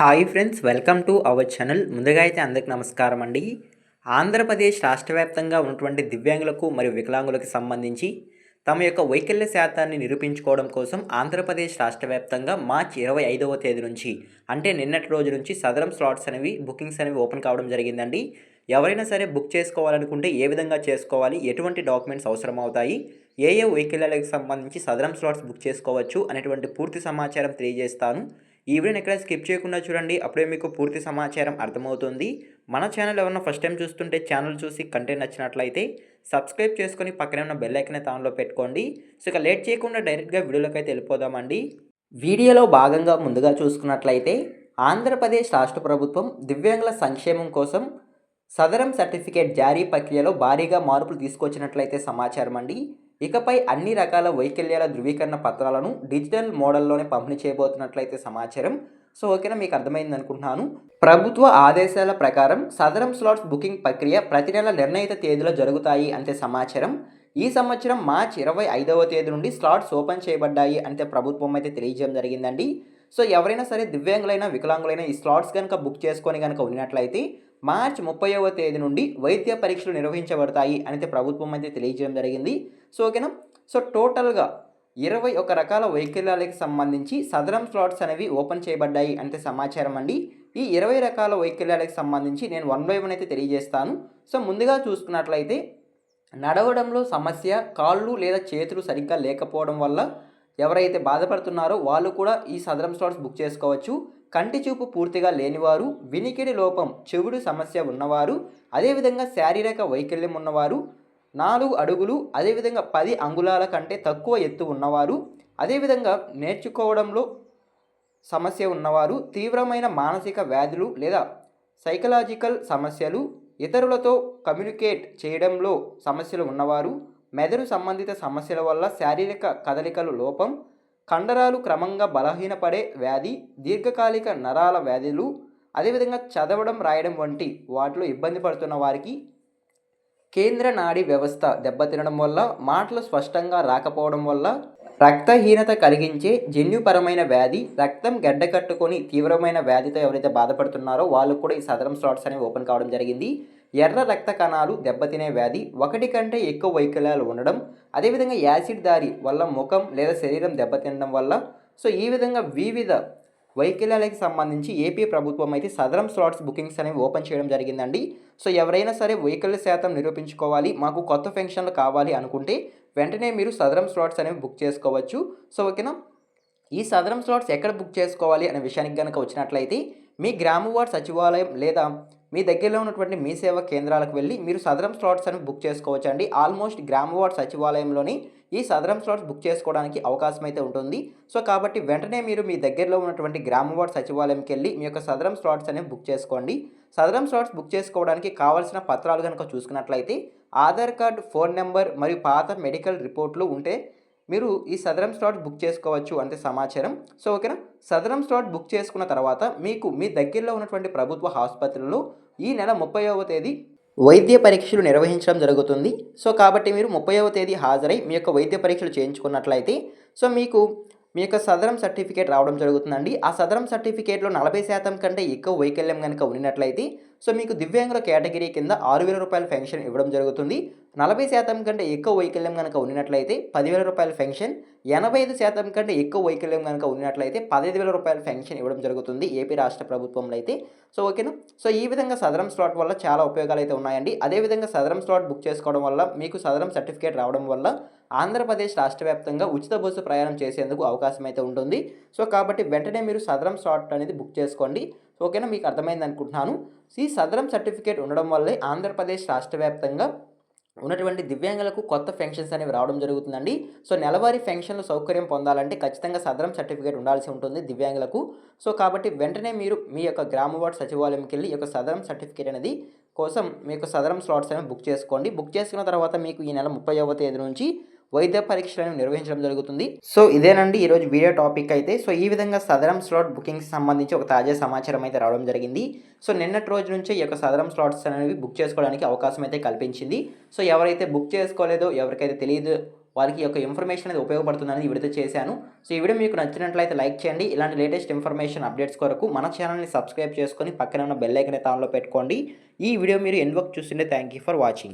Hi friends, welcome to our channel. ముందుగా అయితే అందరికి నమస్కారం అండి. ఆంధ్రప్రదేశ్ రాష్ట్ర వ్యాప్తంగా ఉన్నటువంటి దివ్యాంగులకు మరియు వికలాంగులకు సంబంధించి తమ యొక్క వైకల్య శాతాన్ని నిరూపించుకోవడం కోసం ఆంధ్రప్రదేశ్ రాష్ట్ర వ్యాప్తంగా మార్చి 25వ తేదీ నుంచి అంటే నిన్నటి రోజు నుంచి సదరం స్లాట్స్ అనేవి బుకింగ్స్ అనేవి ఓపెన్ కావడం జరిగిందండి. ఎవరైనా సరే బుక్ చేసుకోవాలనుకుంటే ఏ విధంగా చేసుకోవాలి, ఎటువంటి డాక్యుమెంట్స్ అవసరం అవుతాయి, ఏ ఏ వైకల్యాలకు సంబంధించి సదరం స్లాట్స్ బుక్ చేసుకోవచ్చు అనేటువంటి పూర్తి సమాచారం తెలియజేస్తాను. ఈ వీడియోని ఎక్కడ స్కిప్ చేయకుండా చూడండి, అప్పుడే మీకు పూర్తి సమాచారం అర్థమవుతుంది. మన ఛానల్ ఎవరన్నా ఫస్ట్ టైం చూస్తుంటే ఛానల్ చూసి కంటెంట్ నచ్చినట్లయితే సబ్స్క్రైబ్ చేసుకొని పక్కనే ఉన్న బెల్ ఐకాన్ ఆన్లో పెట్టుకోండి. సో ఇక లేట్ చేయకుండా డైరెక్ట్గా వీడియోలోకి అయితే వెళ్ళిపోదామండి. వీడియోలో భాగంగా ముందుగా చూసుకున్నట్లయితే ఆంధ్రప్రదేశ్ రాష్ట్ర ప్రభుత్వం దివ్యాంగుల సంక్షేమం కోసం సదరం సర్టిఫికేట్ జారీ ప్రక్రియలో భారీగా మార్పులు తీసుకొచ్చినట్లయితే సమాచారం అండి. ఇకపై అన్ని రకాల వైకల్యాల ధృవీకరణ పత్రాలను డిజిటల్ మోడల్లోనే పంపిణీ చేయబోతున్నట్లయితే సమాచారం. సో ఓకేనా, మీకు అర్థమైంది అనుకుంటున్నాను. ప్రభుత్వ ఆదేశాల ప్రకారం సదరం స్లాట్స్ బుకింగ్ ప్రక్రియ ప్రతి నెల నిర్ణయిత తేదీలో జరుగుతాయి అంతే సమాచారం. ఈ సంవత్సరం మార్చి 25వ తేదీ నుండి స్లాట్స్ ఓపెన్ చేయబడ్డాయి అంటే ప్రభుత్వం అయితే తెలియజేయడం జరిగిందండి. సో ఎవరైనా సరే దివ్యాంగులైన వికలాంగులైన ఈ స్లాట్స్ కనుక బుక్ చేసుకొని కనుక ఉన్నట్లయితే మార్చి 30వ తేదీ నుండి వైద్య పరీక్షలు నిర్వహించబడతాయి అయితే ప్రభుత్వం అయితే తెలియజేయడం జరిగింది. సో ఓకేనా, సో టోటల్గా 21 రకాల వైకల్యాలకు సంబంధించి సదరం స్లాట్స్ అనేవి ఓపెన్ చేయబడ్డాయి అంటే సమాచారం అండి. ఈ 20 రకాల వైకల్యాలకు సంబంధించి నేను 1 బై 1 అయితే తెలియజేస్తాను. సో ముందుగా చూసుకున్నట్లయితే నడవడంలో సమస్య, కాళ్ళు లేదా చేతులు సరిగ్గా లేకపోవడం వల్ల ఎవరైతే బాధపడుతున్నారో వాళ్ళు కూడా ఈ సదరం స్లాట్స్ బుక్ చేసుకోవచ్చు. కంటి చూపు పూర్తిగా లేనివారు, వినికిడి లోపం, చెవుడు సమస్య ఉన్నవారు, అదేవిధంగా శారీరక వైకల్యం ఉన్నవారు, 4 అడుగులు అదేవిధంగా 10 అంగుళాల కంటే తక్కువ ఎత్తు ఉన్నవారు, అదేవిధంగా నేర్చుకోవడంలో సమస్య ఉన్నవారు, తీవ్రమైన మానసిక వ్యాధులు లేదా సైకలాజికల్ సమస్యలు, ఇతరులతో కమ్యూనికేట్ చేయడంలో సమస్యలు ఉన్నవారు, మెదడు సంబంధిత సమస్యల వల్ల శారీరక కదలికలు లోపం, కండరాలు క్రమంగా బలహీనపడే వ్యాధి, దీర్ఘకాలిక నరాల వ్యాధులు, అదేవిధంగా చదవడం రాయడం వంటి వాటిలో ఇబ్బంది పడుతున్న వారికి, కేంద్ర నాడీ వ్యవస్థ దెబ్బతినడం వల్ల, మాటలు స్పష్టంగా రాకపోవడం వల్ల, రక్తహీనత కలిగించే జన్యుపరమైన వ్యాధి, రక్తం గడ్డకట్టుకొని తీవ్రమైన వ్యాధితో ఎవరైతే బాధపడుతున్నారో వాళ్ళు కూడా ఈ సదరం స్లాట్స్ అనేవి ఓపెన్ కావడం జరిగింది. ఎర్ర రక్త కణాలు దెబ్బతినే వ్యాధి, 1 కంటే ఎక్కువ వైకల్యాలు ఉండడం, అదేవిధంగా యాసిడ్ దారి వల్ల ముఖం లేదా శరీరం దెబ్బతినడం వల్ల, సో ఈ విధంగా వివిధ వైకల్యాలకు సంబంధించి ఏపీ ప్రభుత్వం అయితే సదరం స్లాట్స్ బుకింగ్స్ అనేవి ఓపెన్ చేయడం జరిగిందండి. సో ఎవరైనా సరే వైకల్య శాతం నిరూపించుకోవాలి, మాకు కొత్త పెన్షన్లు కావాలి అనుకుంటే వెంటనే మీరు సదరం స్లాట్స్ అనేవి బుక్ చేసుకోవచ్చు. సో ఓకేనా, ఈ సదరం స్లాట్స్ ఎక్కడ బుక్ చేసుకోవాలి అనే విషయానికి కనుక వచ్చినట్లయితే మీ గ్రామ వార్డ్ సచివాలయం లేదా మీ దగ్గరలో ఉన్నటువంటి మీ సేవా కేంద్రాలకు వెళ్ళి మీరు సదరం స్లాట్స్ అని బుక్ చేసుకోవచ్చు అండి. ఆల్మోస్ట్ గ్రామ వార్డ్ సచివాలయంలోని ఈ సదరం స్లాట్స్ బుక్ చేసుకోవడానికి అవకాశం అయితే ఉంటుంది. సో కాబట్టి వెంటనే మీరు మీ దగ్గరలో ఉన్నటువంటి గ్రామ వార్డ్ సచివాలయంకి వెళ్ళి మీ యొక్క సదరం స్లాట్స్ అనేవి బుక్ చేసుకోండి. సదరం స్లాట్స్ బుక్ చేసుకోవడానికి కావాల్సిన పత్రాలు కనుక చూసుకున్నట్లయితే ఆధార్ కార్డ్, ఫోన్ నెంబర్ మరియు పాత మెడికల్ రిపోర్ట్లు ఉంటే మీరు ఈ సదరం స్లాట్ బుక్ చేసుకోవచ్చు అంతే సమాచారం. సో ఓకేనా, సదరం స్లాట్ బుక్ చేసుకున్న తర్వాత మీకు మీ దగ్గరలో ఉన్నటువంటి ప్రభుత్వ ఆసుపత్రుల్లో ఈ నెల 30వ తేదీ వైద్య పరీక్షలు నిర్వహించడం జరుగుతుంది. సో కాబట్టి మీరు 30వ తేదీ హాజరై మీ యొక్క వైద్య పరీక్షలు చేయించుకున్నట్లయితే సో మీకు మీ యొక్క సదరం సర్టిఫికేట్ రావడం జరుగుతుందండి. ఆ సదరం సర్టిఫికేట్లో 40% కంటే ఎక్కువ వైకల్యం కనుక ఉన్నట్లయితే సో మీకు దివ్యాంగుల కేటగిరీ కింద 6,000 రూపాయల పెన్షన్ ఇవ్వడం జరుగుతుంది. 40% కంటే ఎక్కువ వైకల్యం కనుక ఉన్నట్లయితే 10,000 రూపాయల పెన్షన్, 85% కంటే ఎక్కువ వైకల్యం కనుక ఉన్నట్లయితే 15,000 రూపాయల పెన్షన్ ఇవ్వడం జరుగుతుంది ఏపీ రాష్ట్ర ప్రభుత్వంలో అయితే. సో ఓకేనా, సో ఈ విధంగా సదరం స్లాట్ వల్ల చాలా ఉపయోగాలు అయితే ఉన్నాయండి. అదేవిధంగా సదరం స్లాట్ బుక్ చేసుకోవడం వల్ల మీకు సదరం సర్టిఫికేట్ రావడం వల్ల ఆంధ్రప్రదేశ్ రాష్ట్ర వ్యాప్తంగా ఉచిత బస్సు ప్రయాణం చేసేందుకు అవకాశం అయితే ఉంటుంది. సో కాబట్టి వెంటనే మీరు సదరం స్లాట్ అనేది బుక్ చేసుకోండి. ఓకేనా, మీకు అర్థమైంది అనుకుంటున్నాను. ఈ సదరం సర్టిఫికేట్ ఉండడం వల్లే ఆంధ్రప్రదేశ్ రాష్ట్ర వ్యాప్తంగా ఉన్నటువంటి దివ్యాంగులకు కొత్త పెన్షన్స్ అనేవి రావడం జరుగుతుందండి. సో నెలవారీ పెన్షన్లు సౌకర్యం పొందాలంటే ఖచ్చితంగా సదరం సర్టిఫికేట్ ఉండాల్సి ఉంటుంది దివ్యాంగులకు. సో కాబట్టి వెంటనే మీరు మీ యొక్క గ్రామ వార్డ్ సచివాలయంకి వెళ్ళి ఈ యొక్క సదరం సర్టిఫికేట్ అనేది కోసం మీ యొక్క సదరం స్లాట్స్ అనేవి బుక్ చేసుకోండి. బుక్ చేసుకున్న తర్వాత మీకు ఈ నెల 30వ తేదీ నుంచి వైద్య పరీక్షలను నిర్వహించడం జరుగుతుంది. సో ఇదేనండి ఈరోజు వీడియో టాపిక్ అయితే. సో ఈ విధంగా సదరం స్లాట్ బుకింగ్కి సంబంధించి ఒక తాజా సమాచారం అయితే రావడం జరిగింది. సో నిన్నటి రోజు నుంచే ఈ యొక్క సదరం స్లాట్స్ అనేవి బుక్ చేసుకోవడానికి అవకాశం అయితే కల్పించింది. సో ఎవరైతే బుక్ చేసుకోలేదో, ఎవరికైతే తెలియదు వాళ్ళకి ఈ యొక్క ఇన్ఫర్మేషన్ అనేది ఉపయోగపడుతుందని విడుదల చేశాను. సో ఈ వీడియో మీకు నచ్చినట్లయితే లైక్ చేయండి. ఇలాంటి లేటెస్ట్ ఇన్ఫర్మేషన్ అప్డేట్స్ కొరకు మన ఛానల్ని సబ్స్క్రైబ్ చేసుకొని పక్కన ఉన్న బెల్ ఐకాన్ అయితే ఆన్లో పెట్టుకోండి. ఈ వీడియో మీరు ఎండ్ వరకు చూస్తుంటే థ్యాంక్ యూ ఫర్ వాచింగ్.